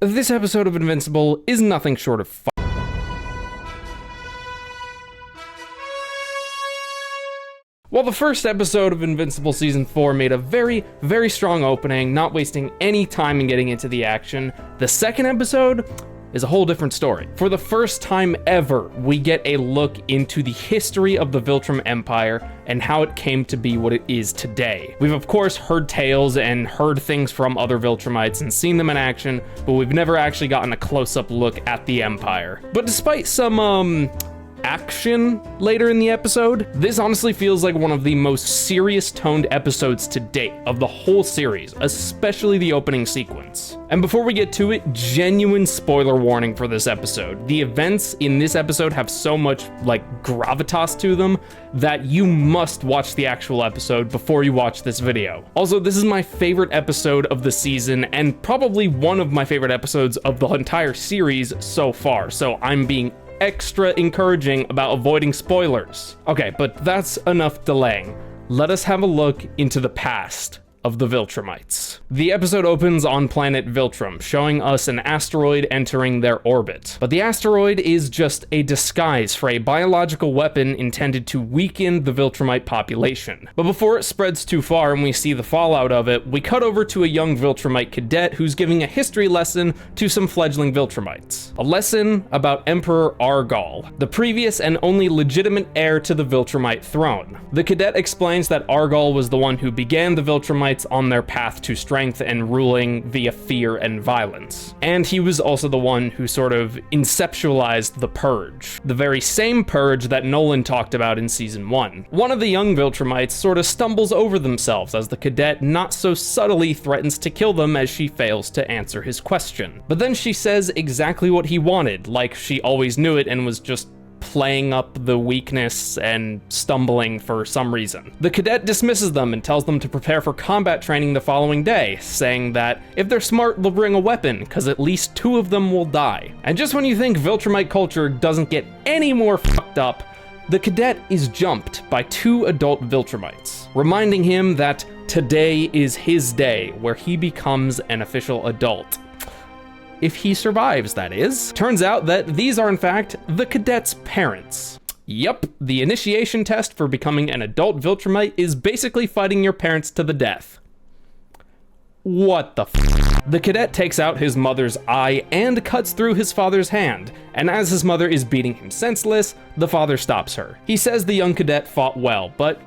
This episode of Invincible is nothing short of fun. While the first episode of Invincible Season 4 made a very, very strong opening, not wasting any time in getting into the action, the second episode is a whole different story. For the first time ever, we get a look into the history of the Viltrum Empire and how it came to be what it is today. We've of course heard tales and heard things from other Viltrumites and seen them in action, but we've never actually gotten a close-up look at the Empire. But despite some, action later in the episode, this honestly feels like one of the most serious toned episodes to date of the whole series, especially the opening sequence. And before we get to it, genuine spoiler warning for this episode. The events in this episode have so much gravitas to them that you must watch the actual episode before you watch this video. Also, this is my favorite episode of the season and probably one of my favorite episodes of the entire series so far, so I'm being extra encouraging about avoiding spoilers. Okay, but that's enough delaying. Let us have a look into the past of the Viltrumites. The episode opens on planet Viltrum, showing us an asteroid entering their orbit. But the asteroid is just a disguise for a biological weapon intended to weaken the Viltrumite population. But before it spreads too far and we see the fallout of it, we cut over to a young Viltrumite cadet who's giving a history lesson to some fledgling Viltrumites. A lesson about Emperor Argal, the previous and only legitimate heir to the Viltrumite throne. The cadet explains that Argal was the one who began the Viltrumites on their path to strength and ruling via fear and violence. And he was also the one who sort of inceptualized the Purge, the very same Purge that Nolan talked about in Season 1. One of the young Viltrumites sort of stumbles over themselves as the cadet not so subtly threatens to kill them as she fails to answer his question. But then she says exactly what he wanted, like she always knew it and was just playing up the weakness and stumbling for some reason. The cadet dismisses them and tells them to prepare for combat training the following day, saying that if they're smart, they'll bring a weapon, because at least 2 of them will die. And just when you think Viltrumite culture doesn't get any more fucked up, the cadet is jumped by 2 adult Viltrumites, reminding him that today is his day, where he becomes an official adult. If he survives, that is. Turns out that these are in fact the cadet's parents. Yep, the initiation test for becoming an adult Viltrumite is basically fighting your parents to the death. What the f? The cadet takes out his mother's eye and cuts through his father's hand, and as his mother is beating him senseless, the father stops her. He says the young cadet fought well, but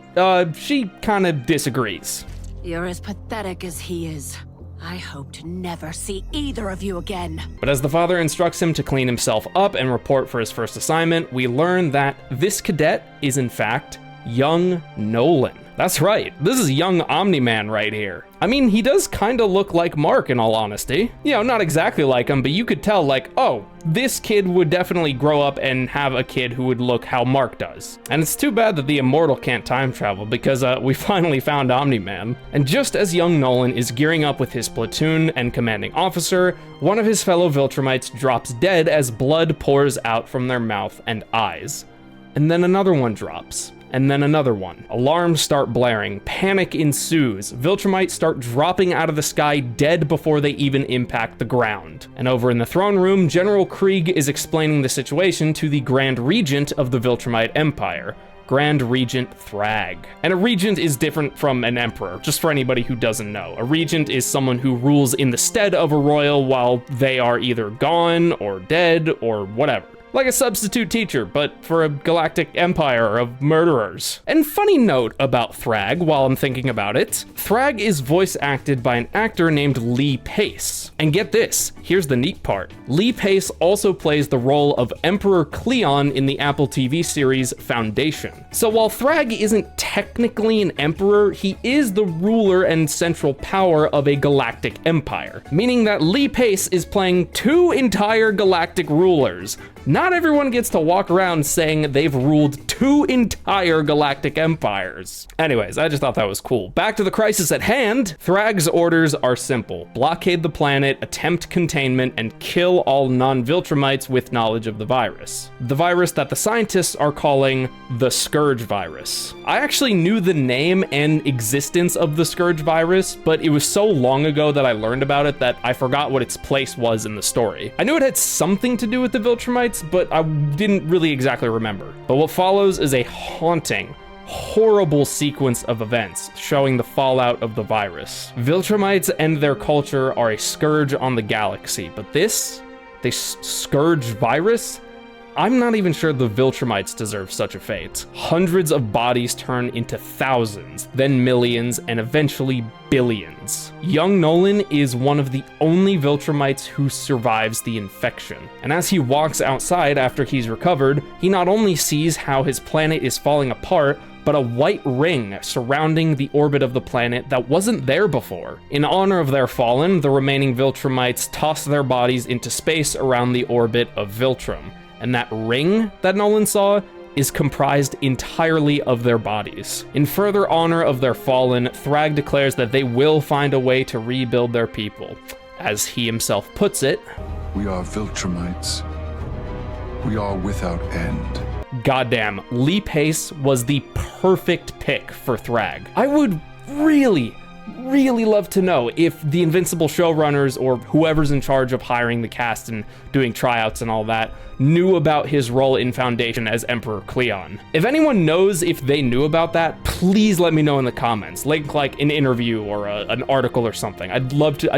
she kinda disagrees. You're as pathetic as he is. I hope to never see either of you again. But as the father instructs him to clean himself up and report for his first assignment, we learn that this cadet is in fact young Nolan. That's right, this is young Omni-Man right here. I mean, he does kinda look like Mark in all honesty. You know, not exactly like him, but you could tell oh, this kid would definitely grow up and have a kid who would look how Mark does. And it's too bad that the Immortal can't time travel because we finally found Omni-Man. And just as young Nolan is gearing up with his platoon and commanding officer, one of his fellow Viltrumites drops dead as blood pours out from their mouth and eyes. And then another one drops. And then another one. Alarms start blaring, panic ensues, Viltrumites start dropping out of the sky dead before they even impact the ground. And over in the throne room, General Krieg is explaining the situation to the Grand Regent of the Viltrumite Empire, Grand Regent Thrag. And a regent is different from an emperor, just for anybody who doesn't know. A regent is someone who rules in the stead of a royal while they are either gone or dead or whatever. Like a substitute teacher, but for a galactic empire of murderers. And funny note about Thrag, while I'm thinking about it, Thrag is voice acted by an actor named Lee Pace. And get this, here's the neat part. Lee Pace also plays the role of Emperor Cleon in the Apple TV series Foundation. So while Thrag isn't technically an emperor, he is the ruler and central power of a galactic empire, meaning that Lee Pace is playing 2 entire galactic rulers, Not everyone gets to walk around saying they've ruled 2 entire galactic empires. Anyways, I just thought that was cool. Back to the crisis at hand, Thrag's orders are simple. Blockade the planet, attempt containment, and kill all non-Viltrumites with knowledge of the virus. The virus that the scientists are calling the Scourge virus. I actually knew the name and existence of the Scourge virus, but it was so long ago that I learned about it that I forgot what its place was in the story. I knew it had something to do with the Viltrumites, but I didn't really exactly remember. But what follows is a haunting, horrible sequence of events showing the fallout of the virus. Viltrumites and their culture are a scourge on the galaxy, but this Scourge virus? I'm not even sure the Viltrumites deserve such a fate. Hundreds of bodies turn into thousands, then millions, and eventually billions. Young Nolan is one of the only Viltrumites who survives the infection. And as he walks outside after he's recovered, he not only sees how his planet is falling apart, but a white ring surrounding the orbit of the planet that wasn't there before. In honor of their fallen, the remaining Viltrumites toss their bodies into space around the orbit of Viltrum. And that ring that Nolan saw is comprised entirely of their bodies. In further honor of their fallen, Thrag declares that they will find a way to rebuild their people. As he himself puts it, "We are Viltrumites. We are without end." Goddamn, Lee Pace was the perfect pick for Thrag. I would really love to know if the Invincible showrunners or whoever's in charge of hiring the cast and doing tryouts and all that knew about his role in Foundation as Emperor Cleon. If anyone knows if they knew about that, please let me know in the comments. Link like an interview or an article or something. I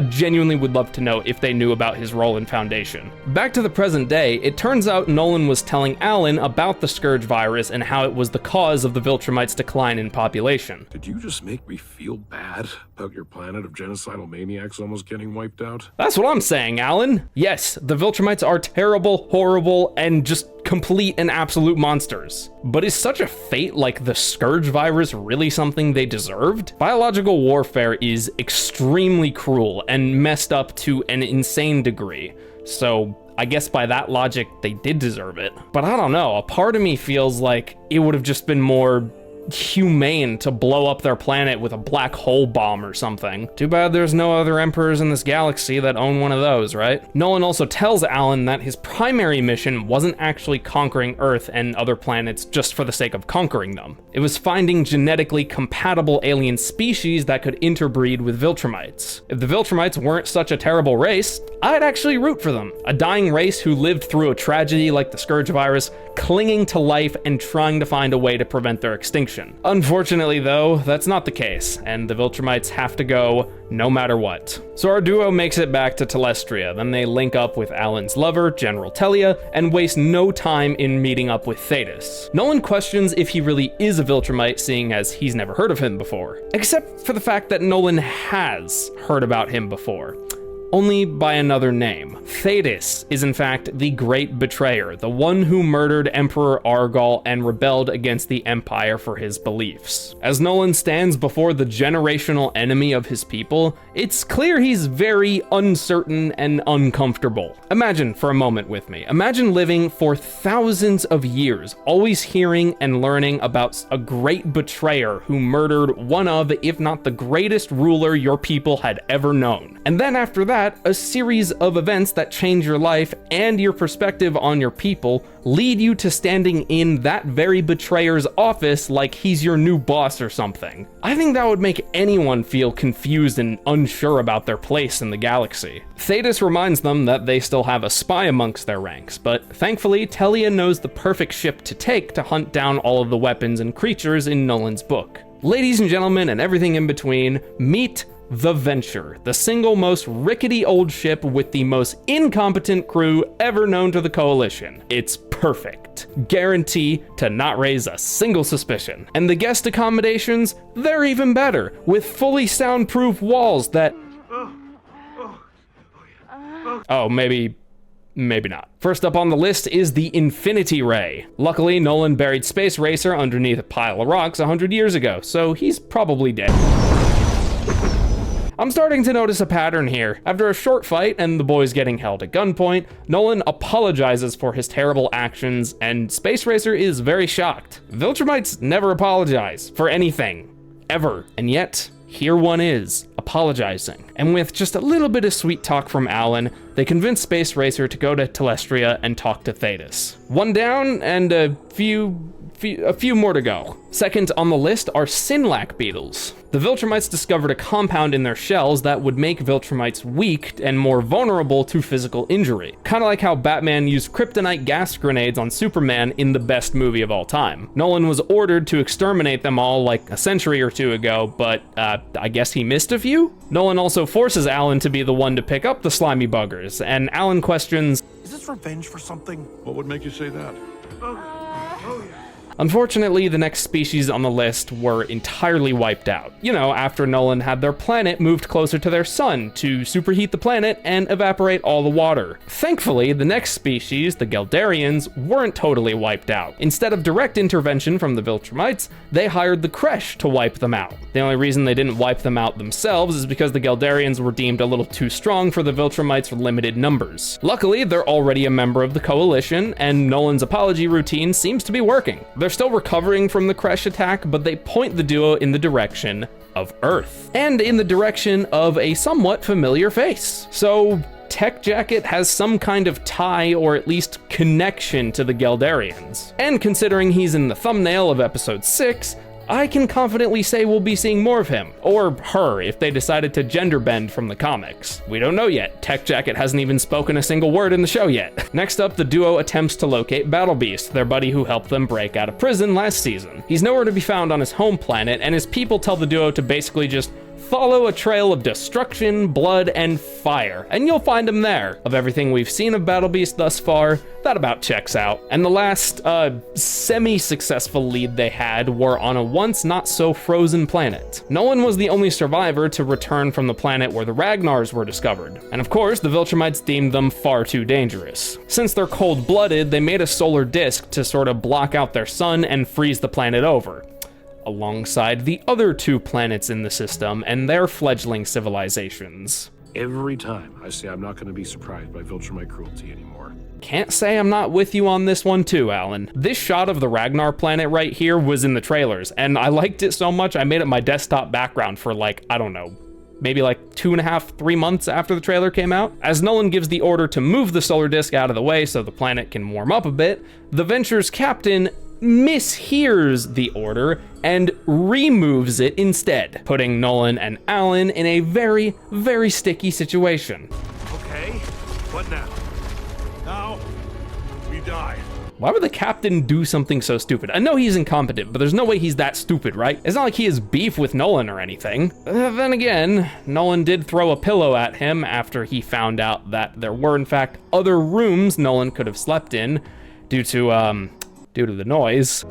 genuinely would love to know if they knew about his role in Foundation. Back to the present day, it turns out Nolan was telling Alan about the Scourge virus and how it was the cause of the Viltrumites' decline in population. Did you just make me feel bad about your planet of genocidal maniacs almost getting wiped out? That's what I'm saying, Alan. Yes, the Viltrumites are terrible, horrible, and just complete and absolute monsters. But is such a fate like the Scourge virus really something they deserved? Biological warfare is extremely cruel and messed up to an insane degree. So I guess by that logic, they did deserve it. But I don't know, a part of me feels like it would have just been more humane to blow up their planet with a black hole bomb or something. Too bad there's no other emperors in this galaxy that own one of those, right? Nolan also tells Alan that his primary mission wasn't actually conquering Earth and other planets just for the sake of conquering them. It was finding genetically compatible alien species that could interbreed with Viltrumites. If the Viltrumites weren't such a terrible race, I'd actually root for them. A dying race who lived through a tragedy like the Scourge virus, clinging to life and trying to find a way to prevent their extinction. Unfortunately, though, that's not the case, and the Viltrumites have to go no matter what. So our duo makes it back to Telestria, then they link up with Alan's lover, General Telia, and waste no time in meeting up with Thaedus. Nolan questions if he really is a Viltrumite, seeing as he's never heard of him before. Except for the fact that Nolan has heard about him before. Only by another name. Thaedus is in fact the Great Betrayer, the one who murdered Emperor Argal and rebelled against the Empire for his beliefs. As Nolan stands before the generational enemy of his people, it's clear he's very uncertain and uncomfortable. Imagine for a moment with me. Imagine living for thousands of years, always hearing and learning about a great betrayer who murdered one of, if not the greatest ruler your people had ever known. And then after that, a series of events that change your life and your perspective on your people lead you to standing in that very betrayer's office like he's your new boss or something. I think that would make anyone feel confused and unsure about their place in the galaxy. Thaedus reminds them that they still have a spy amongst their ranks, but thankfully Telia knows the perfect ship to take to hunt down all of the weapons and creatures in Nolan's book. Ladies and gentlemen, and everything in between, meet the Venture, the single most rickety old ship with the most incompetent crew ever known to the Coalition. It's perfect. Guarantee to not raise a single suspicion. And the guest accommodations, they're even better, with fully soundproof walls that... Oh, maybe not. First up on the list is the Infinity Ray. Luckily, Nolan buried Space Racer underneath a pile of rocks 100 years ago, so he's probably dead. I'm starting to notice a pattern here. After a short fight and the boys getting held at gunpoint, Nolan apologizes for his terrible actions, and Space Racer is very shocked. Viltrumites never apologize for anything, ever, and yet here one is, apologizing. And with just a little bit of sweet talk from Alan, they convince Space Racer to go to Telestria and talk to Thaedus. One down and a few more to go. Second on the list are Sinlac beetles. The Viltrumites discovered a compound in their shells that would make Viltrumites weak and more vulnerable to physical injury. Kind of like how Batman used kryptonite gas grenades on Superman in the best movie of all time. Nolan was ordered to exterminate them all like a century or two ago, but I guess he missed a few? Nolan also forces Alan to be the one to pick up the slimy buggers, and Alan questions, "Is this revenge for something?" What would make you say that? Unfortunately, the next species on the list were entirely wiped out. You know, after Nolan had their planet moved closer to their sun to superheat the planet and evaporate all the water. Thankfully, the next species, the Geldarians, weren't totally wiped out. Instead of direct intervention from the Viltrumites, they hired the Kresh to wipe them out. The only reason they didn't wipe them out themselves is because the Geldarians were deemed a little too strong for the Viltrumites' limited numbers. Luckily, they're already a member of the Coalition, and Nolan's apology routine seems to be working. They're still recovering from the Kresh attack, but they point the duo in the direction of Earth, and in the direction of a somewhat familiar face. So Tech Jacket has some kind of tie or at least connection to the Geldarians. And considering he's in the thumbnail of episode 6, I can confidently say we'll be seeing more of him, or her if they decided to gender bend from the comics. We don't know yet. Tech Jacket hasn't even spoken a single word in the show yet. Next up, the duo attempts to locate Battle Beast, their buddy who helped them break out of prison last season. He's nowhere to be found on his home planet, and his people tell the duo to basically just follow a trail of destruction, blood, and fire, and you'll find him there. Of everything we've seen of Battle Beast thus far, that about checks out. And the last semi-successful lead they had were on a once not so frozen planet. Nolan was the only survivor to return from the planet where the Ragnars were discovered. And of course, the Viltrumites deemed them far too dangerous. Since they're cold-blooded, they made a solar disk to sort of block out their sun and freeze the planet over, alongside the other two planets in the system and their fledgling civilizations. Every time I say I'm not going to be surprised by Viltrumite cruelty anymore. Can't say I'm not with you on this one too, Alan. This shot of the Ragnar planet right here was in the trailers, and I liked it so much I made it my desktop background for like, I don't know, maybe like 2.5, 3 months after the trailer came out. As Nolan gives the order to move the solar disk out of the way so the planet can warm up a bit, the Venture's captain mishears the order and removes it instead, putting Nolan and Alan in a very, very sticky situation. Okay, what now? Now, we die. Why would the captain do something so stupid? I know he's incompetent, but there's no way he's that stupid, right? It's not like he has beef with Nolan or anything. Then again, Nolan did throw a pillow at him after he found out that there were in fact other rooms Nolan could have slept in due to the noise.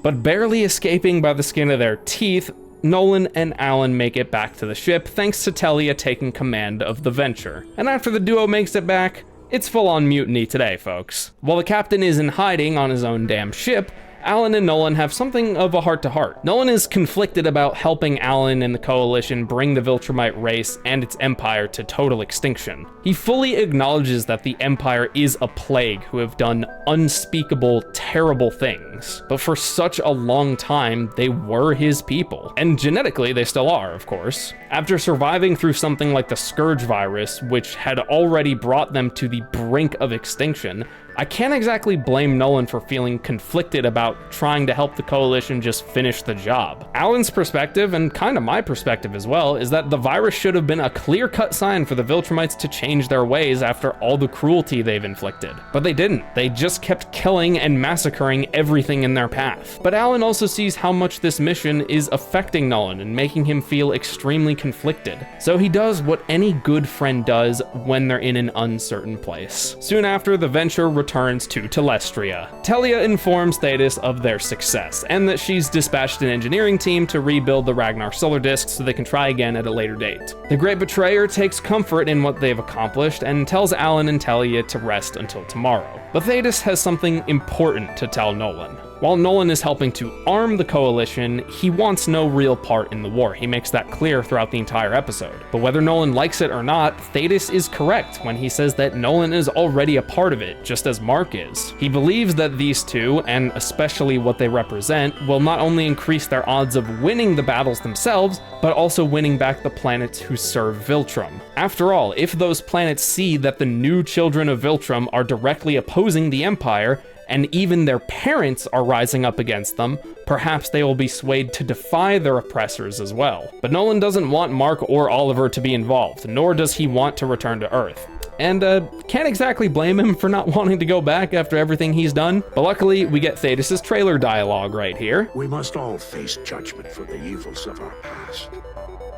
But barely escaping by the skin of their teeth, Nolan and Alan make it back to the ship thanks to Telia taking command of the Venture. And after the duo makes it back, it's full-on mutiny today, folks. While the captain is in hiding on his own damn ship, Alan and Nolan have something of a heart-to-heart. Nolan is conflicted about helping Alan and the Coalition bring the Viltrumite race and its empire to total extinction. He fully acknowledges that the Empire is a plague who have done unspeakable, terrible things. But for such a long time, they were his people. And genetically, they still are, of course. After surviving through something like the Scourge virus, which had already brought them to the brink of extinction, I can't exactly blame Nolan for feeling conflicted about trying to help the Coalition just finish the job. Alan's perspective, and kind of my perspective as well, is that the virus should have been a clear-cut sign for the Viltrumites to change their ways after all the cruelty they've inflicted. But they didn't. They just kept killing and massacring everything in their path. But Alan also sees how much this mission is affecting Nolan and making him feel extremely conflicted. So he does what any good friend does when they're in an uncertain place. Soon after, the Venture returns to Telestria. Telia informs Thaedus of their success, and that she's dispatched an engineering team to rebuild the Ragnar solar disk so they can try again at a later date. The Great Betrayer takes comfort in what they've accomplished and tells Alan and Telia to rest until tomorrow. But Thaedus has something important to tell Nolan. While Nolan is helping to arm the Coalition, he wants no real part in the war. He makes that clear throughout the entire episode. But whether Nolan likes it or not, Thaedus is correct when he says that Nolan is already a part of it, just as Mark is. He believes that these two, and especially what they represent, will not only increase their odds of winning the battles themselves, but also winning back the planets who serve Viltrum. After all, if those planets see that the new children of Viltrum are directly opposing the Empire, and even their parents are rising up against them, perhaps they will be swayed to defy their oppressors as well. But Nolan doesn't want Mark or Oliver to be involved, nor does he want to return to Earth. And can't exactly blame him for not wanting to go back after everything he's done. But luckily, we get Thaedus' trailer dialogue right here. We must all face judgment for the evils of our past.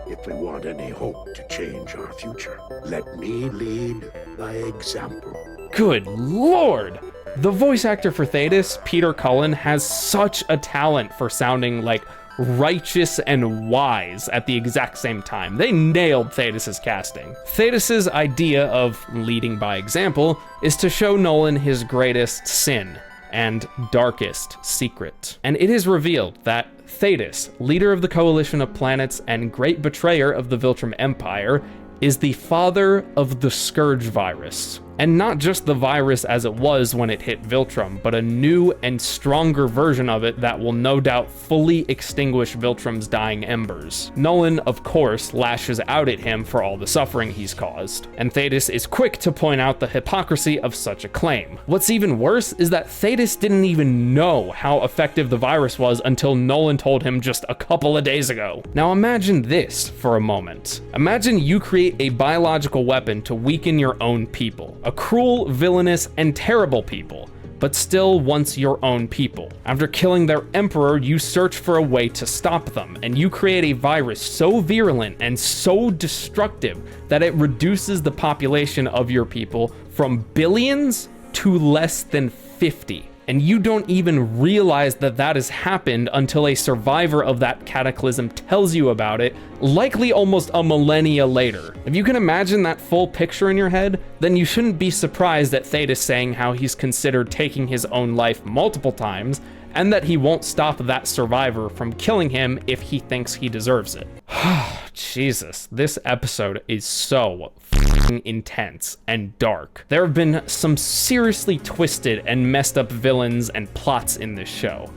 If we want any hope to change our future, let me lead by example. Good lord! The voice actor for Thaedus, Peter Cullen, has such a talent for sounding like righteous and wise at the exact same time. They nailed Thaedus' casting. Thaedus' idea of leading by example is to show Nolan his greatest sin and darkest secret. And it is revealed that Thaedus, leader of the Coalition of Planets and great betrayer of the Viltrum Empire, is the father of the Scourge virus. And not just the virus as it was when it hit Viltrum, but a new and stronger version of it that will no doubt fully extinguish Viltrum's dying embers. Nolan, of course, lashes out at him for all the suffering he's caused, and Thaedus is quick to point out the hypocrisy of such a claim. What's even worse is that Thaedus didn't even know how effective the virus was until Nolan told him just a couple of days ago. Now imagine this for a moment. Imagine you create a biological weapon to weaken your own people. A cruel, villainous, and terrible people, but still once your own people. After killing their emperor, you search for a way to stop them, and you create a virus so virulent and so destructive that it reduces the population of your people from billions to less than 50. And you don't even realize that that has happened until a survivor of that cataclysm tells you about it, likely almost a millennia later. If you can imagine that full picture in your head, then you shouldn't be surprised at Thaedus saying how he's considered taking his own life multiple times, and that he won't stop that survivor from killing him if he thinks he deserves it. Jesus, this episode is so f***ing intense and dark. There have been some seriously twisted and messed up villains and plots in this show,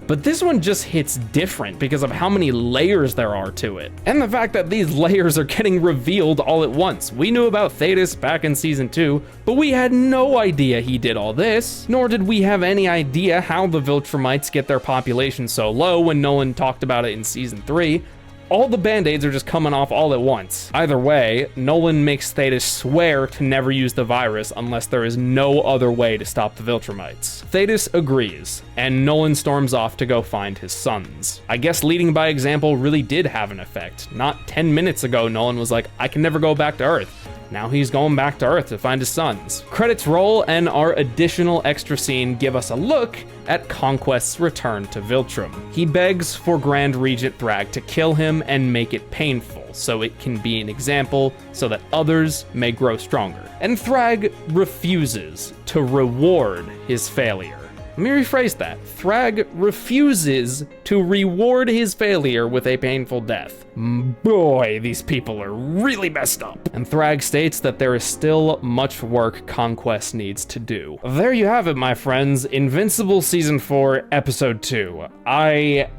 but this one just hits different because of how many layers there are to it, and the fact that these layers are getting revealed all at once. We knew about Thaedus back in season 2, but we had no idea he did all this, nor did we have any idea how the Viltrumites get their population so low when Nolan talked about it in season 3. All the band-aids are just coming off all at once. Either way, Nolan makes Thaedus swear to never use the virus unless there is no other way to stop the Viltrumites. Thaedus agrees, and Nolan storms off to go find his sons. I guess leading by example really did have an effect. Not 10 minutes ago, Nolan was like, I can never go back to Earth. Now he's going back to Earth to find his sons. Credits roll, and our additional extra scene give us a look at Conquest's return to Viltrum. He begs for Grand Regent Thrag to kill him and make it painful, so it can be an example so that others may grow stronger. And Thrag refuses to reward his failure. Let me rephrase that. Thrag refuses to reward his failure with a painful death. Boy, these people are really messed up. And Thrag states that there is still much work Conquest needs to do. There you have it, my friends. Invincible Season 4, Episode 2. I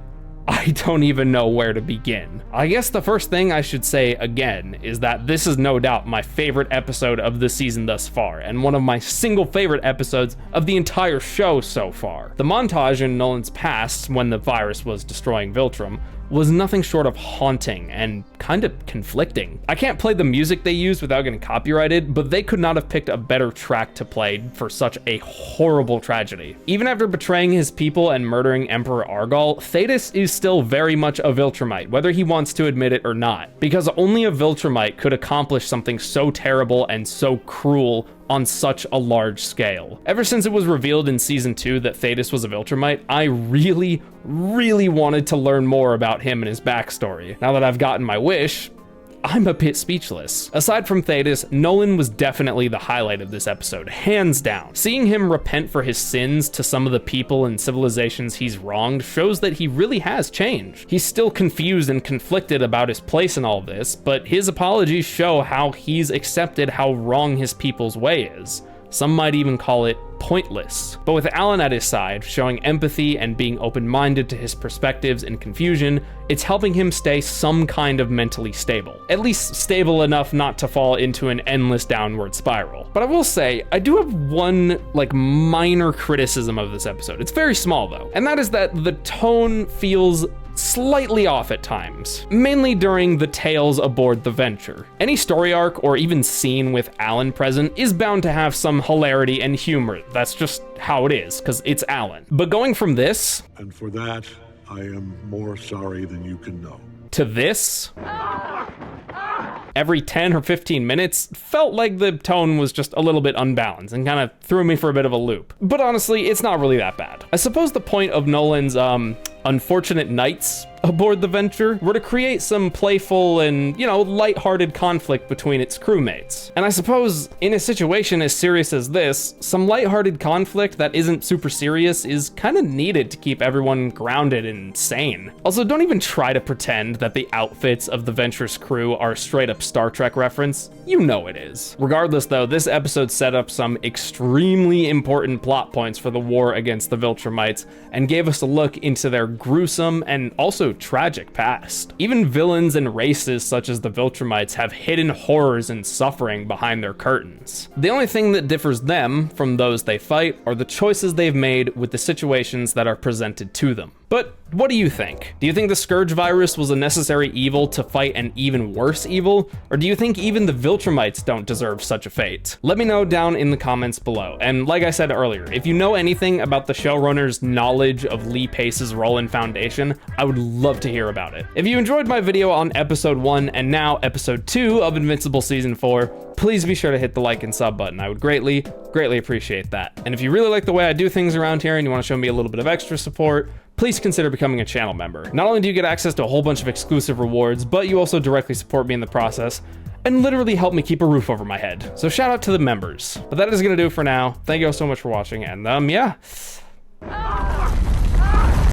don't even know where to begin. I guess the first thing I should say again is that this is no doubt my favorite episode of the season thus far, and one of my single favorite episodes of the entire show so far. The montage in Nolan's past, when the virus was destroying Viltrum, was nothing short of haunting and kind of conflicting. I can't play the music they used without getting copyrighted, but they could not have picked a better track to play for such a horrible tragedy. Even after betraying his people and murdering Emperor Argal, Thaedus is still very much a Viltrumite, whether he wants to admit it or not, because only a Viltrumite could accomplish something so terrible and so cruel on such a large scale. Ever since it was revealed in season 2 that Thaedus was a Viltrumite, I really wanted to learn more about him and his backstory. Now that I've gotten my wish, I'm a bit speechless. Aside from Thaedus, Nolan was definitely the highlight of this episode, hands down. Seeing him repent for his sins to some of the people and civilizations he's wronged shows that he really has changed. He's still confused and conflicted about his place in all of this, but his apologies show how he's accepted how wrong his people's way is. Some might even call it pointless. But with Alan at his side, showing empathy and being open-minded to his perspectives and confusion, it's helping him stay some kind of mentally stable. At least stable enough not to fall into an endless downward spiral. But I will say, I do have one, minor criticism of this episode. It's very small though, and that is that the tone feels slightly off at times, mainly during the tales aboard the Venture. Any story arc or even scene with Alan present is bound to have some hilarity and humor. That's just how it is, because it's Alan. But going from this, And for that, I am more sorry than you can know. to this, every 10 or 15 minutes, felt like the tone was just a little bit unbalanced and kind of threw me for a bit of a loop. But honestly, it's not really that bad. I suppose the point of Nolan's unfortunate nights aboard the Venture were to create some playful and, lighthearted conflict between its crewmates. And I suppose in a situation as serious as this, some lighthearted conflict that isn't super serious is kind of needed to keep everyone grounded and sane. Also, don't even try to pretend that the outfits of the Venture's crew are straight up Star Trek reference. You know it is. Regardless though, this episode set up some extremely important plot points for the war against the Viltrumites and gave us a look into their gruesome and also tragic past. Even villains and races such as the Viltrumites have hidden horrors and suffering behind their curtains. The only thing that differs them from those they fight are the choices they've made with the situations that are presented to them. But what do you think? Do you think the Scourge virus was a necessary evil to fight an even worse evil? Or do you think even the Viltrumites don't deserve such a fate? Let me know down in the comments below. And like I said earlier, if you know anything about the showrunner's knowledge of Lee Pace's role in Foundation, I would love to hear about it. If you enjoyed my video on episode 1 and now episode 2 of Invincible season 4, please be sure to hit the like and sub button. I would greatly appreciate that. And if you really like the way I do things around here and you want to show me a little bit of extra support, please consider becoming a channel member. Not only do you get access to a whole bunch of exclusive rewards, but you also directly support me in the process and literally help me keep a roof over my head. So shout out to the members. But that is gonna do it for now. Thank you all so much for watching, and yeah.